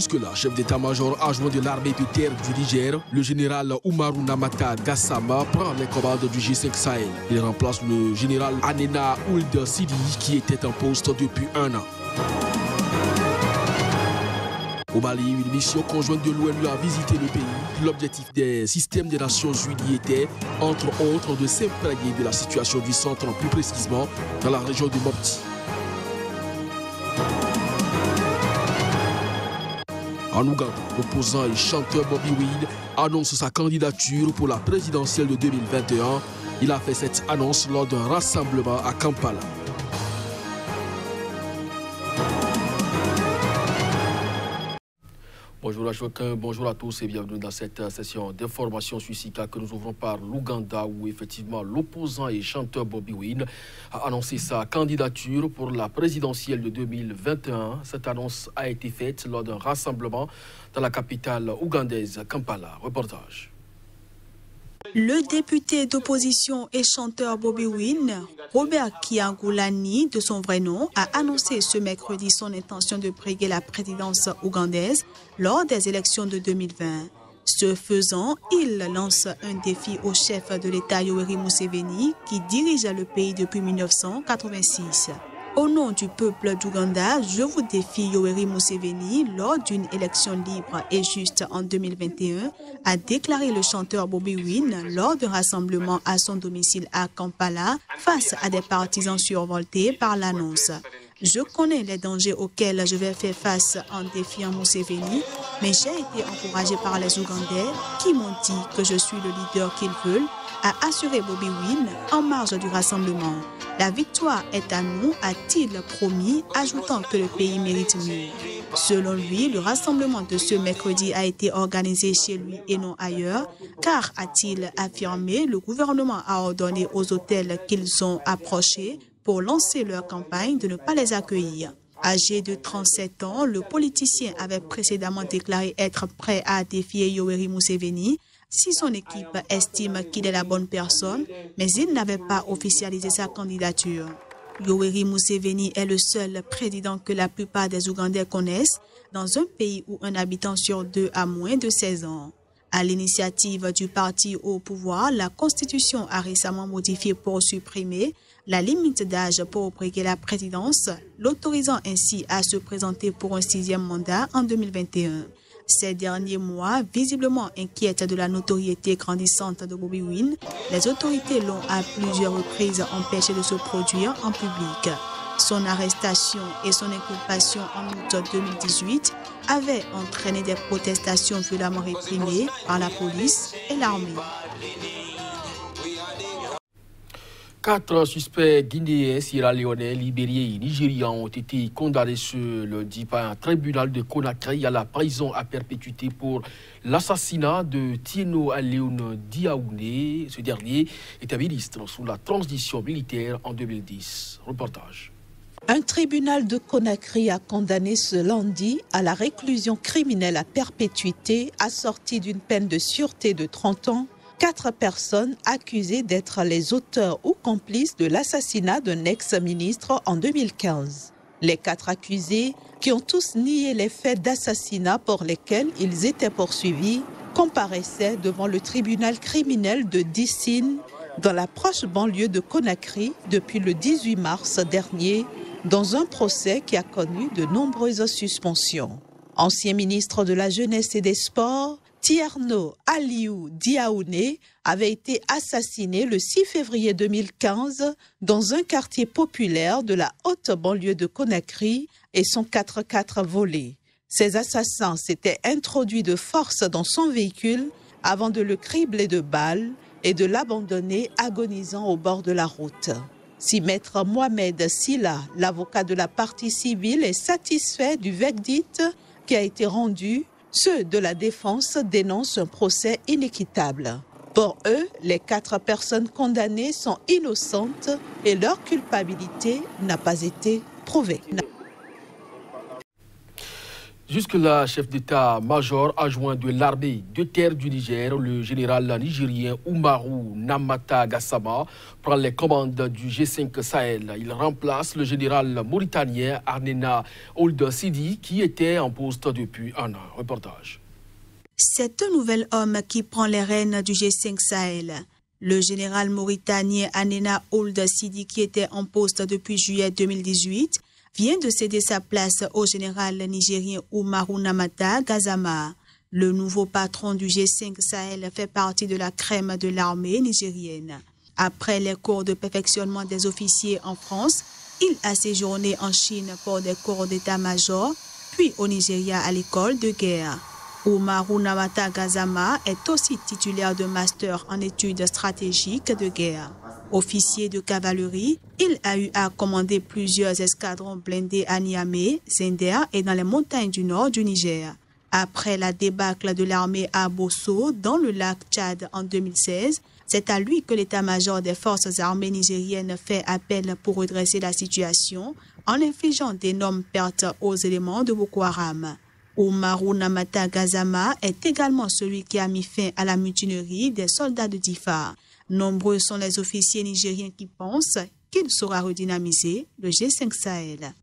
Jusque-là, chef d'état-major adjoint de l'armée de terre du Niger, le général Oumarou Namata Gassama prend les commandes du G5 Sahel. Il remplace le général Anena Ould Sidi qui était en poste depuis 1 an. Au Mali, une mission conjointe de l'ONU a visité le pays. L'objectif des systèmes des Nations Unies était, entre autres, de s'imprégner de la situation du centre, plus précisément dans la région de Mopti. En Ouganda, l'opposant et chanteur Bobby Wine annonce sa candidature pour la présidentielle de 2021. Il a fait cette annonce lors d'un rassemblement à Kampala. Bonjour à chacun, bonjour à tous et bienvenue dans cette session d'information sur Sika que nous ouvrons par l'Ouganda où effectivement l'opposant et chanteur Bobby Wine a annoncé sa candidature pour la présidentielle de 2021. Cette annonce a été faite lors d'un rassemblement dans la capitale ougandaise, Kampala. Reportage. Le député d'opposition et chanteur Bobby Wine, Robert Kyagulanyi, de son vrai nom, a annoncé ce mercredi son intention de briguer la présidence ougandaise lors des élections de 2020. Ce faisant, il lance un défi au chef de l'État Yoweri Museveni, qui dirige le pays depuis 1986. Au nom du peuple d'Ouganda, je vous défie Yoweri Museveni lors d'une élection libre et juste en 2021, a déclaré le chanteur Bobby Wine lors d'un rassemblement à son domicile à Kampala face à des partisans survoltés par l'annonce. Je connais les dangers auxquels je vais faire face en défiant Museveni, mais j'ai été encouragé par les Ougandais qui m'ont dit que je suis le leader qu'ils veulent, a assuré Bobby Wine en marge du rassemblement. La victoire est à nous, a-t-il promis, ajoutant que le pays mérite mieux. Selon lui, le rassemblement de ce mercredi a été organisé chez lui et non ailleurs, car, a-t-il affirmé, le gouvernement a ordonné aux hôtels qu'ils ont approchés pour lancer leur campagne de ne pas les accueillir. Âgé de 37 ans, le politicien avait précédemment déclaré être prêt à défier Yoweri Museveni si son équipe estime qu'il est la bonne personne, mais il n'avait pas officialisé sa candidature. Yoweri Museveni est le seul président que la plupart des Ougandais connaissent dans un pays où un habitant sur 2 a moins de 16 ans. À l'initiative du parti au pouvoir, la Constitution a récemment modifié pour supprimer la limite d'âge pour briguer la présidence, l'autorisant ainsi à se présenter pour un 6e mandat en 2021. Ces derniers mois, visiblement inquiètes de la notoriété grandissante de Bobby Wine, les autorités l'ont à plusieurs reprises empêché de se produire en public. Son arrestation et son inculpation en août 2018 avaient entraîné des protestations violemment réprimées par la police et l'armée. 4 suspects guinéens, sierra-léonais, libériens et nigérians ont été condamnés ce lundi par un tribunal de Conakry à la prison à perpétuité pour l'assassinat de Tieno Aléoune Diaoune. Ce dernier était ministre sous la transition militaire en 2010. Reportage. Un tribunal de Conakry a condamné ce lundi à la réclusion criminelle à perpétuité assortie d'une peine de sûreté de 30 ans 4 personnes accusées d'être les auteurs ou complices de l'assassinat d'un ex-ministre en 2015. Les 4 accusés, qui ont tous nié les faits d'assassinat pour lesquels ils étaient poursuivis, comparaissaient devant le tribunal criminel de Dissine, dans la proche banlieue de Conakry, depuis le 18 mars dernier, dans un procès qui a connu de nombreuses suspensions. Ancien ministre de la Jeunesse et des Sports, Tieno Aliou Diaoune avait été assassiné le 6 février 2015 dans un quartier populaire de la haute banlieue de Conakry et son 4x4 volé. Ces assassins s'étaient introduits de force dans son véhicule avant de le cribler de balles et de l'abandonner agonisant au bord de la route. Si Maître Mohamed Silla, l'avocat de la partie civile, est satisfait du verdict qui a été rendu, ceux de la défense dénoncent un procès inéquitable. Pour eux, les 4 personnes condamnées sont innocentes et leur culpabilité n'a pas été prouvée. Jusque-là, chef d'état-major adjoint de l'armée de terre du Niger, le général nigérien Umaru Namata Gassama, prend les commandes du G5 Sahel. Il remplace le général mauritanien Arnena Ould Sidi, qui était en poste depuis un an. Reportage. C'est un nouvel homme qui prend les rênes du G5 Sahel. Le général mauritanien Arnena Ould Sidi, qui était en poste depuis juillet 2018, vient de céder sa place au général nigérien Umaru Namata Gassama. Le nouveau patron du G5 Sahel fait partie de la crème de l'armée nigérienne. Après les cours de perfectionnement des officiers en France, il a séjourné en Chine pour des cours d'état-major, puis au Nigeria à l'école de guerre. Umaru Namata Gassama est aussi titulaire de master en études stratégiques de guerre. Officier de cavalerie, il a eu à commander plusieurs escadrons blindés à Niamey, Zinder et dans les montagnes du nord du Niger. Après la débâcle de l'armée à Bosso, dans le lac Tchad en 2016, c'est à lui que l'état-major des forces armées nigériennes fait appel pour redresser la situation en infligeant d'énormes pertes aux éléments de Boko Haram. Umaru Namata Gassama est également celui qui a mis fin à la mutinerie des soldats de Difa. Nombreux sont les officiers nigériens qui pensent qu'il saura redynamiser le G5 Sahel.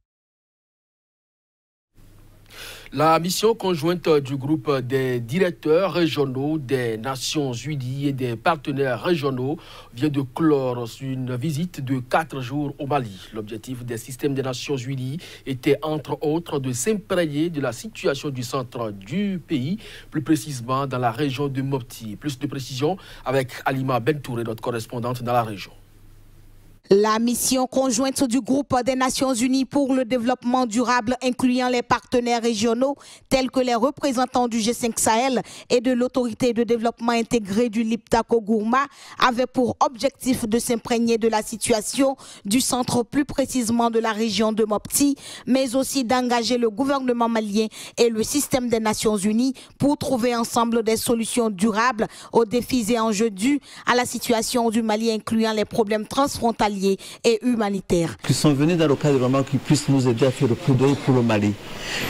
La mission conjointe du groupe des directeurs régionaux des Nations Unies et des partenaires régionaux vient de clore une visite de 4 jours au Mali. L'objectif des systèmes des Nations Unies était entre autres de s'imprégner de la situation du centre du pays, plus précisément dans la région de Mopti. Plus de précisions avec Alima Bentouré, notre correspondante dans la région. La mission conjointe du groupe des Nations Unies pour le développement durable, incluant les partenaires régionaux tels que les représentants du G5 Sahel et de l'autorité de développement intégré du Liptako-Gourma, avait pour objectif de s'imprégner de la situation du centre, plus précisément de la région de Mopti, mais aussi d'engager le gouvernement malien et le système des Nations Unies pour trouver ensemble des solutions durables aux défis et enjeux dus à la situation du Mali, incluant les problèmes transfrontaliers et humanitaires. Qui sont venus dans le cadre vraiment qui puissent nous aider à faire le plaidoyer pour le Mali.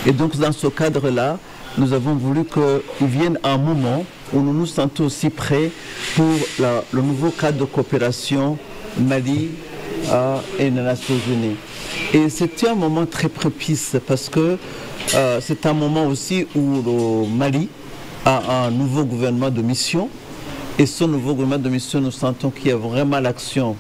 Et donc dans ce cadre-là, nous avons voulu qu'ils viennent à un moment où nous nous sentons aussi prêts pour le nouveau cadre de coopération Mali et les Nations Unies. Et c'était un moment très propice parce que c'est un moment aussi où le Mali a un nouveau gouvernement de mission. Et ce nouveau gouvernement de mission, nous sentons qu'il y a vraiment l'action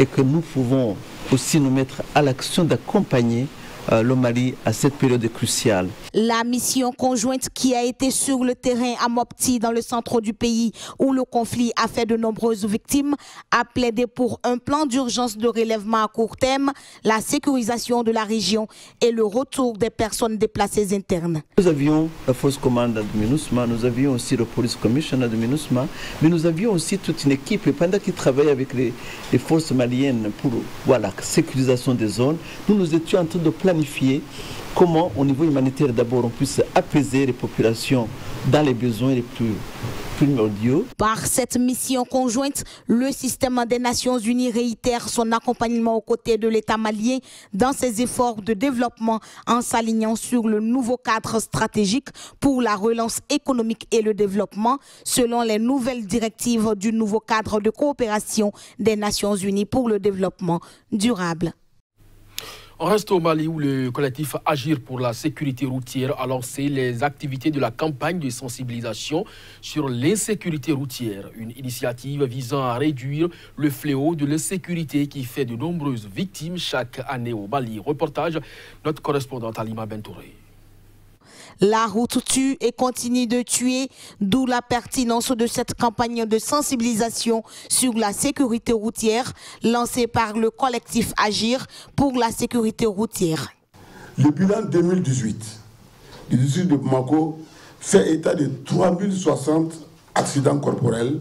et que nous pouvons aussi nous mettre à l'action d'accompagner le Mali à cette période cruciale. La mission conjointe qui a été sur le terrain à Mopti, dans le centre du pays où le conflit a fait de nombreuses victimes, a plaidé pour un plan d'urgence de relèvement à court terme, la sécurisation de la région et le retour des personnes déplacées internes. Nous avions la force commandante de MINUSMA, nous avions aussi le police commissioner de MINUSMA, mais nous avions aussi toute une équipe pendant qu'ils travaillaient avec les forces maliennes pour la sécurisation des zones. Nous étions en train de planifier comment, au niveau humanitaire d'abord, on puisse apaiser les populations dans les besoins les plus primordiaux. Par cette mission conjointe, le système des Nations Unies réitère son accompagnement aux côtés de l'État malien dans ses efforts de développement en s'alignant sur le nouveau cadre stratégique pour la relance économique et le développement selon les nouvelles directives du nouveau cadre de coopération des Nations Unies pour le développement durable. On reste au Mali où le collectif Agir pour la sécurité routière a lancé les activités de la campagne de sensibilisation sur l'insécurité routière. Une initiative visant à réduire le fléau de l'insécurité qui fait de nombreuses victimes chaque année au Mali. Reportage, notre correspondante Alima Bentouré. La route tue et continue de tuer, d'où la pertinence de cette campagne de sensibilisation sur la sécurité routière lancée par le collectif Agir pour la sécurité routière. Le bilan 2018 du district de Bamako fait état de 3060 accidents corporels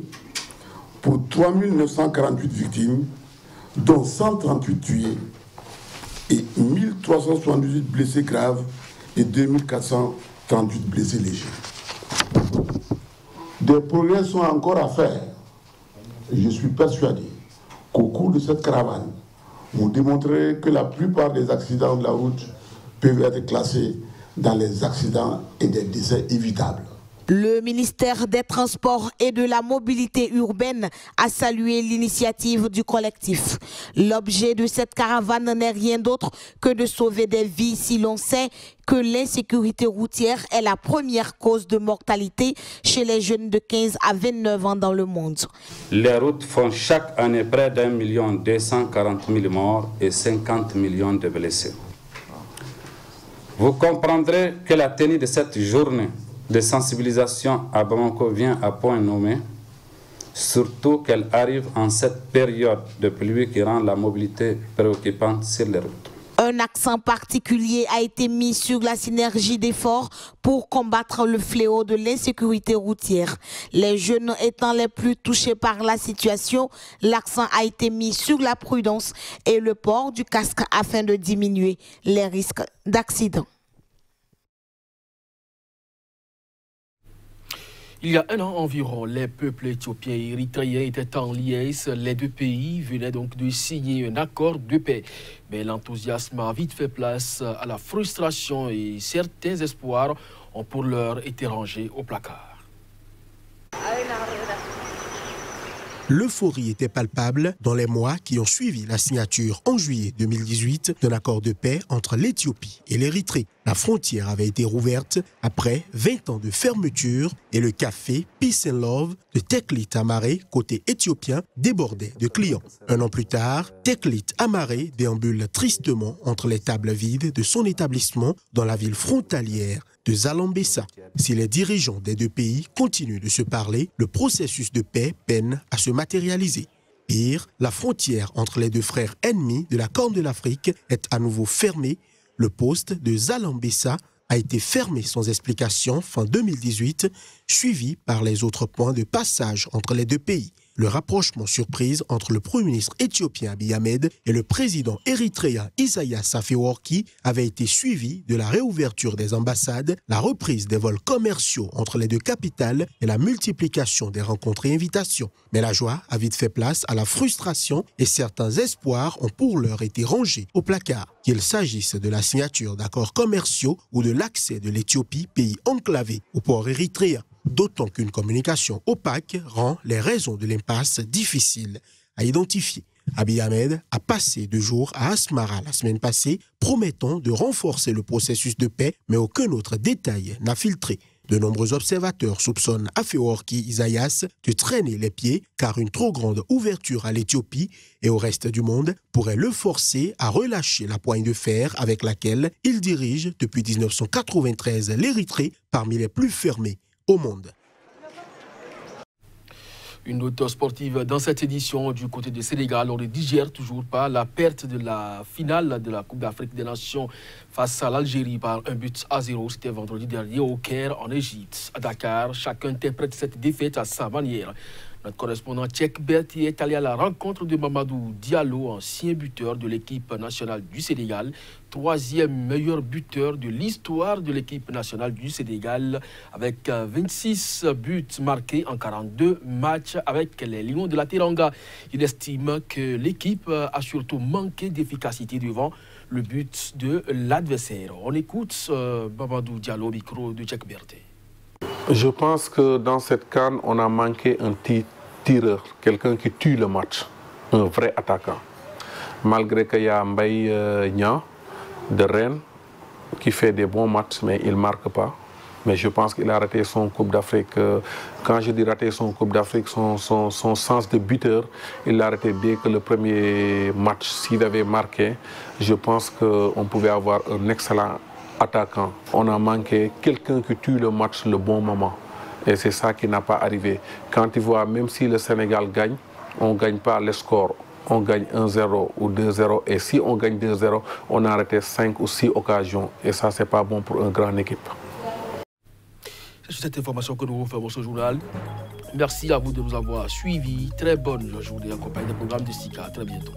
pour 3948 victimes, dont 138 tués et 1378 blessés graves et 2438 blessés légers. Des progrès sont encore à faire. Je suis persuadé qu'au cours de cette caravane, on démontrerait que la plupart des accidents de la route peuvent être classés dans les accidents et des décès évitables. Le ministère des Transports et de la Mobilité urbaine a salué l'initiative du collectif. L'objet de cette caravane n'est rien d'autre que de sauver des vies si l'on sait que l'insécurité routière est la première cause de mortalité chez les jeunes de 15 à 29 ans dans le monde. Les routes font chaque année près d'1 240 000 morts et 50 millions de blessés. Vous comprendrez que la tenue de cette journée de sensibilisation à Bamako vient à point nommé, surtout qu'elle arrive en cette période de pluie qui rend la mobilité préoccupante sur les routes. Un accent particulier a été mis sur la synergie d'efforts pour combattre le fléau de l'insécurité routière. Les jeunes étant les plus touchés par la situation, l'accent a été mis sur la prudence et le port du casque afin de diminuer les risques d'accident. Il y a un an environ, les peuples éthiopiens et érythréens étaient en liesse. Les deux pays venaient donc de signer un accord de paix. Mais l'enthousiasme a vite fait place à la frustration et certains espoirs ont pour l'heure été rangés au placard. L'euphorie était palpable dans les mois qui ont suivi la signature en juillet 2018 d'un accord de paix entre l'Éthiopie et l'Érythrée. La frontière avait été rouverte après 20 ans de fermeture et le café Peace and Love de Teklit Amare, côté éthiopien, débordait de clients. Un an plus tard, Teklit Amare déambule tristement entre les tables vides de son établissement dans la ville frontalière de Zalambessa. Si les dirigeants des deux pays continuent de se parler, le processus de paix peine à se matérialiser. Pire, la frontière entre les deux frères ennemis de la Corne de l'Afrique est à nouveau fermée. Le poste de Zalambessa a été fermé sans explication fin 2018, suivi par les autres points de passage entre les deux pays. Le rapprochement surprise entre le Premier ministre éthiopien Abiy Ahmed et le président érythréen Isaias Afewerki avait été suivi de la réouverture des ambassades, la reprise des vols commerciaux entre les deux capitales et la multiplication des rencontres et invitations. Mais la joie a vite fait place à la frustration et certains espoirs ont pour l'heure été rangés au placard. Qu'il s'agisse de la signature d'accords commerciaux ou de l'accès de l'Éthiopie, pays enclavé, au port érythréen. D'autant qu'une communication opaque rend les raisons de l'impasse difficiles à identifier. Abiy Ahmed a passé 2 jours à Asmara la semaine passée, promettant de renforcer le processus de paix, mais aucun autre détail n'a filtré. De nombreux observateurs soupçonnent Afewerki Isaias de traîner les pieds, car une trop grande ouverture à l'Éthiopie et au reste du monde pourrait le forcer à relâcher la poigne de fer avec laquelle il dirige depuis 1993 l'Érythrée, parmi les plus fermés au monde. Une note sportive dans cette édition du côté du Sénégal. On ne digère toujours pas la perte de la finale de la Coupe d'Afrique des Nations face à l'Algérie par 1-0. C'était vendredi dernier au Caire, en Égypte. À Dakar, chacun interprète cette défaite à sa manière. Notre correspondant Tchèque Berthier est allé à la rencontre de Mamadou Diallo, ancien buteur de l'équipe nationale du Sénégal, 3e meilleur buteur de l'histoire de l'équipe nationale du Sénégal, avec 26 buts marqués en 42 matchs avec les Lions de la Teranga. Il estime que l'équipe a surtout manqué d'efficacité devant le but de l'adversaire. On écoute Mamadou Diallo au micro de Tchèque Berthier. Je pense que dans cette CAN, on a manqué un tireur, quelqu'un qui tue le match, un vrai attaquant. Malgré qu'il y a Mbaye Niang de Rennes qui fait des bons matchs, mais il ne marque pas. Mais je pense qu'il a raté son Coupe d'Afrique. Quand je dis raté son Coupe d'Afrique, son sens de buteur, il l'a arrêté dès que le premier match. S'il avait marqué, je pense qu'on pouvait avoir un excellent attaquant. On a manqué quelqu'un qui tue le match le bon moment. Et c'est ça qui n'a pas arrivé. Quand tu vois, même si le Sénégal gagne, on ne gagne pas les scores. On gagne 1-0 ou 2-0. Et si on gagne 2-0, on a arrêté 5 ou 6 occasions. Et ça, ce n'est pas bon pour une grande équipe. C'est sur cette information que nous refermons ce journal. Merci à vous de nous avoir suivis. Très bonne journée en compagnie des programmes de SICA. À très bientôt.